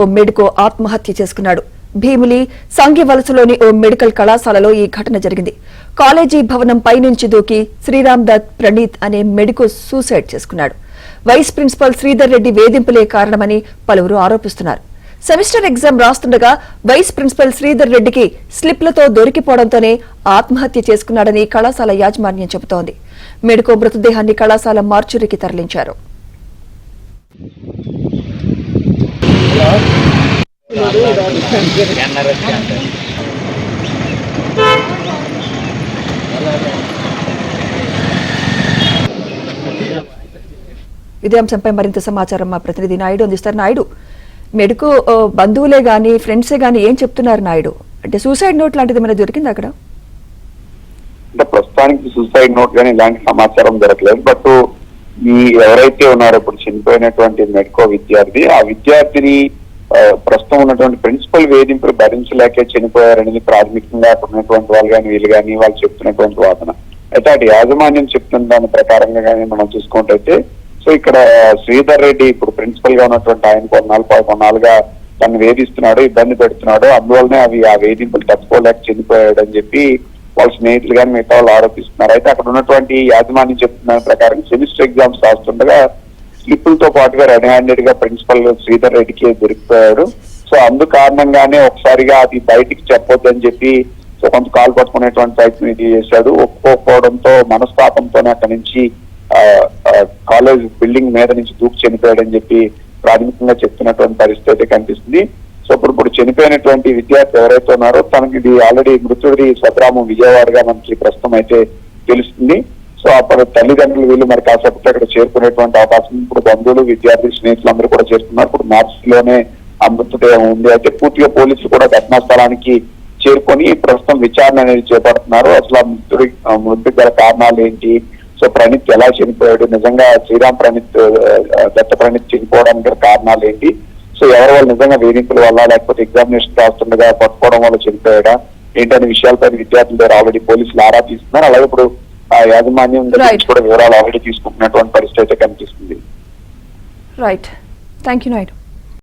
ఓ medico ఆత్మహత్య చేసుకున్నాడు. భీమిలి సంఘివలసలోని ఓ medical కళాశాలలో ఈ ఘటన జరిగింది. కాలేజీ భవనం పైనుంచి దూకి శ్రీరామ్ దత్ ప్రణీత్ అనే మెడికో సూసైడ్ చేసుకున్నాడు. వైస్ ప్రిన్సిపల్ శ్రీధర్ రెడ్డి వేధింపులే కారణమని పలువురు ఆరోపిస్తున్నారు. సెమిస్టర్ ఎగ్జామ్ రాస్తుండగా వైస్ ప్రిన్సిపల్ శ్రీధర్ రెడ్డికి స్లిప్లతో దొరికిపోవడంతోనే ఆత్మహత్య చేసుకున్నాడని కళాశాల యాజమాన్యం చెబుతోంది. మెడికో మృతదేహాన్ని కళాశాల మార్చురికి తరలించారు. ఇదే అంశంపై మరింత సమాచారం మా ప్రతినిధి నాయుడు అందిస్తారు. నాయుడు, మెడికో బంధువులే గాని ఫ్రెండ్సే గాని ఏం చెప్తున్నారు నాయుడు? అంటే సూసైడ్ నోట్ లాంటిది ఏమైనా దొరికింది అక్కడ? అంటే ప్రస్తుతానికి సూసైడ్ నోట్ గానీ ఇలాంటి సమాచారం దొరకలేదు. బట్ ఈ ఎవరైతే ఉన్నారో ఇప్పుడు చనిపోయినటువంటి మెడికో విద్యార్థి, ఆ విద్యార్థిని ప్రస్తుతం ఉన్నటువంటి ప్రిన్సిపల్ వేధింపులు భరించలేకే చనిపోయారనేది ప్రాథమికంగా అక్కడ ఉన్నటువంటి వాళ్ళు కానీ వీళ్ళు కానీ వాళ్ళు చెప్తున్నటువంటి వాదన. అయితే అటు యాజమాన్యం చెప్తున్న దాని ప్రకారంగా కానీ మనం చూసుకుంటే, సో ఇక్కడ శ్రీధర్ రెడ్డి ఇప్పుడు ప్రిన్సిపల్ గా ఉన్నటువంటి ఆయన కొన్నాళ్ళుగా తను వేధిస్తున్నాడు, ఇబ్బంది పెడుతున్నాడు, అందువల్లనే ఆ వేధింపులు తట్టుకోలేక చనిపోయాడు అని చెప్పి వాళ్ళ స్నేహితులు కానీ మిగతా వాళ్ళు ఆరోపిస్తున్నారు. అయితే అక్కడ ఉన్నటువంటి యాజమాన్యం చెప్తున్న ప్రకారం సెమిస్టర్ ఎగ్జామ్స్ రాస్తుండగా స్లిప్పులతో పాటుగా రెడ్ హ్యాండెడ్ గా ప్రిన్సిపల్ శ్రీధర్ రెడ్డికి దొరికిపోయాడు. సో అందు కారణంగానే ఒకసారిగా అది బయటికి చెప్పొద్దని చెప్పి సో కొంత కాలు పట్టుకునేటువంటి ప్రయత్నం ఇది చేశాడు. ఒప్పుకోకపోవడంతో మనస్తాపంతోనే అక్కడి నుంచి కాలేజ్ బిల్డింగ్ మీద నుంచి దూకి చనిపోయాడని చెప్పి ప్రాథమికంగా చెప్తున్నటువంటి పరిస్థితి కనిపిస్తుంది. సో ఇప్పుడు చనిపోయినటువంటి విద్యార్థి ఎవరైతే ఉన్నారో తనకి ఇది ఆల్రెడీ మృతుడి స్వగ్రామం విజయవాడగా మనకి ప్రస్తుతం అయితే తెలుస్తుంది. సో అప్పుడు తల్లిదండ్రులు వీళ్ళు మరి కాసేపు అక్కడ చేరుకునేటువంటి అవకాశం, ఇప్పుడు బంధువులు విద్యార్థి స్నేహితులు అందరూ కూడా చేరుకున్నారు. ఇప్పుడు మార్చిలోనే ఆ మృతదేహం ఉంది. అయితే పూర్తిగా పోలీసులు కూడా ఘటనా స్థలానికి చేరుకొని ప్రస్తుతం విచారణ అనేది చేపడుతున్నారు. అసలు ఆ మృతికి గల కారణాలు ఏంటి, సో ప్రణీత్ ఎలా చనిపోయాడు, నిజంగా శ్రీరామ్ ప్రణీత్ దత్త ప్రణీత్ చనిపోవడానికి గల కారణాలు ఏంటి, సో ఎవరి వల్ల నిజంగా వేధింపుల వల్ల లేకపోతే ఎగ్జామినేషన్ రాస్తుండగా పట్టుకోవడం వల్ల చనిపోయాడా ఏంటనే విషయాలపై విద్యార్థుల దగ్గర ఆల్రెడీ పోలీసులు ఆరా తీస్తున్నారు. అలాగే ఇప్పుడు ఆ యాజమాన్యం కూడా వివరాలు ఆల్రెడీ తీసుకుంటున్నటువంటి పరిస్థితి అయితే కనిపిస్తుంది. Right, thank you Naidu.